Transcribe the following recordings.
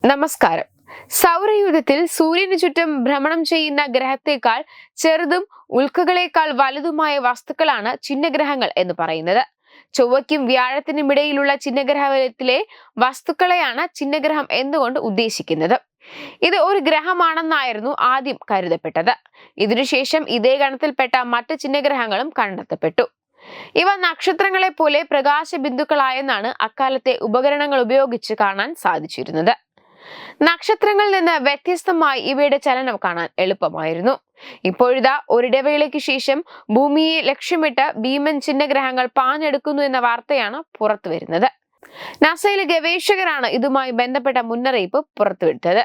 നമസ്കാരം. സൗരയൂഥത്തിൽ സൂര്യന് ചുറ്റും ഭ്രമണം ചെയ്യുന്ന ഗ്രഹത്തേക്കാൾ ചെറുതും ഉൽക്കകളേക്കാൾ വലുതുമായ വസ്തുക്കളാണ് ചിഹ്നഗ്രഹങ്ങൾ എന്ന് പറയുന്നത്. ചൊവ്വയ്ക്കും വ്യാഴത്തിനും ഇടയിലുള്ള ചിഹ്നഗ്രഹത്തിലെ വസ്തുക്കളെയാണ് ചിഹ്നഗ്രഹം എന്നുകൊണ്ട് ഉദ്ദേശിക്കുന്നത്. ഇത് ഒരു ഗ്രഹമാണെന്നായിരുന്നു ആദ്യം കരുതപ്പെട്ടത്. ഇതിനുശേഷം ഇതേ ഗണത്തിൽപ്പെട്ട മറ്റ് ചിഹ്നഗ്രഹങ്ങളും കണ്ടെത്തപ്പെട്ടു. ഇവ നക്ഷത്രങ്ങളെ പോലെ പ്രകാശ ബിന്ദുക്കളായെന്നാണ് അക്കാലത്തെ ഉപകരണങ്ങൾ ഉപയോഗിച്ച് കാണാൻ സാധിച്ചിരുന്നത്. നക്ഷത്രങ്ങളിൽ നിന്ന് വ്യത്യസ്തമായി ഇവയുടെ ചലനം കാണാൻ എളുപ്പമായിരുന്നു. ഇപ്പോഴിതാ ഒരിടവേളയ്ക്ക് ശേഷം ഭൂമിയെ ലക്ഷ്യമിട്ട് ഭീമൻ ചിഹ്നഗ്രഹങ്ങൾ പാഞ്ഞെടുക്കുന്നു എന്ന വാർത്തയാണ് പുറത്തുവരുന്നത്. നാസയിലെ ഗവേഷകരാണ് ഇതുമായി ബന്ധപ്പെട്ട മുന്നറിയിപ്പ് പുറത്തുവിട്ടത്.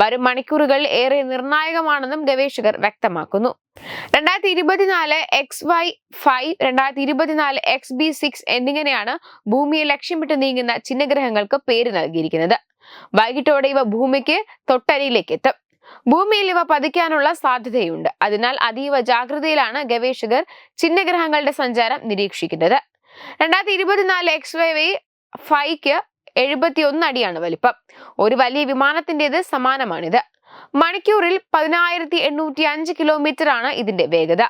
വരും മണിക്കൂറുകൾ ഏറെ നിർണായകമാണെന്നും ഗവേഷകർ വ്യക്തമാക്കുന്നു. 2024 XY5, 2024 XB6 എന്നിങ്ങനെയാണ് ഭൂമിയെ ലക്ഷ്യമിട്ട് നീങ്ങുന്ന ചിഹ്നഗ്രഹങ്ങൾക്ക് പേര് നൽകിയിരിക്കുന്നത്. വൈകിട്ടോടെ ഇവ ഭൂമിക്ക് തൊട്ടരിയിലേക്ക് എത്തും. ഭൂമിയിൽ ഇവ പതിക്കാനുള്ള സാധ്യതയുണ്ട്. അതിനാൽ അതീവ ജാഗ്രതയിലാണ് ഗവേഷകർ ചിഹ്നഗ്രഹങ്ങളുടെ സഞ്ചാരം നിരീക്ഷിക്കുന്നത്. 2024 XY5ക്ക് 71 അടിയാണ് വലിപ്പം. ഒരു വലിയ വിമാനത്തിന്റേത് സമാനമാണിത്. മണിക്കൂറിൽ 10,805 കിലോമീറ്റർ ആണ് ഇതിന്റെ വേഗത.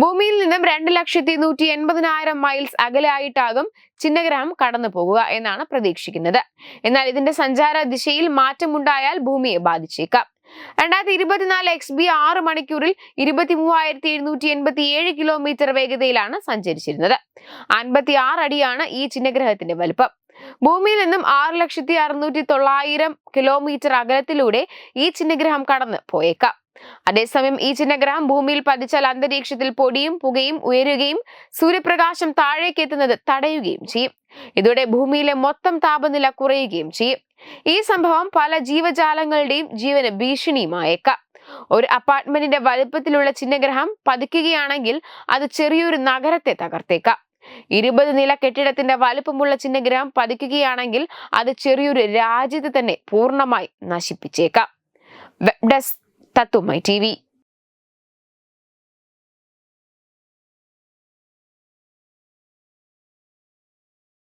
ഭൂമിയിൽ നിന്നും 2,180,000 മൈൽസ് അകലെയായിട്ടാകും ചിഹ്നഗ്രഹം കടന്നു പോകുക എന്നാണ് പ്രതീക്ഷിക്കുന്നത്. എന്നാൽ ഇതിന്റെ സഞ്ചാര ദിശയിൽ മാറ്റമുണ്ടായാൽ ഭൂമിയെ ബാധിച്ചേക്കാം. 2024 XB 6 മണിക്കൂറിൽ 23,787 കിലോമീറ്റർ വേഗതയിലാണ് സഞ്ചരിച്ചിരുന്നത്. 56 അടിയാണ് ഈ ചിഹ്നഗ്രഹത്തിന്റെ വലുപ്പം. ഭൂമിയിൽ നിന്നും 6,69,000 കിലോമീറ്റർ അകലത്തിലൂടെ ഈ ചിഹ്നഗ്രഹം കടന്നു പോയേക്കാം. അതേസമയം ഈ ചിഹ്നഗ്രഹം ഭൂമിയിൽ പതിച്ചാൽ അന്തരീക്ഷത്തിൽ പൊടിയും പുകയും ഉയരുകയും സൂര്യപ്രകാശം താഴേക്ക് എത്തുന്നത് തടയുകയും ചെയ്യും. ഇതോടെ ഭൂമിയിലെ മൊത്തം താപനില കുറയുകയും ചെയ്യും. ഈ സംഭവം പല ജീവജാലങ്ങളുടെയും ജീവന് ഭീഷണിയുമായേക്കാം. ഒരു അപ്പാർട്ട്മെന്റിന്റെ വലുപ്പത്തിലുള്ള ചിഹ്നഗ്രഹം പതിക്കുകയാണെങ്കിൽ അത് ചെറിയൊരു നഗരത്തെ തകർത്തേക്കാം. 20 നില കെട്ടിടത്തിന്റെ വലുപ്പമുള്ള ചിഹ്നഗ്രഹം പതിക്കുകയാണെങ്കിൽ അത് ചെറിയൊരു രാജ്യത്തെ തന്നെ പൂർണ്ണമായി നശിപ്പിച്ചേക്കാം. വെബ് ഡെസ്ക് തത്തുമൈ TV.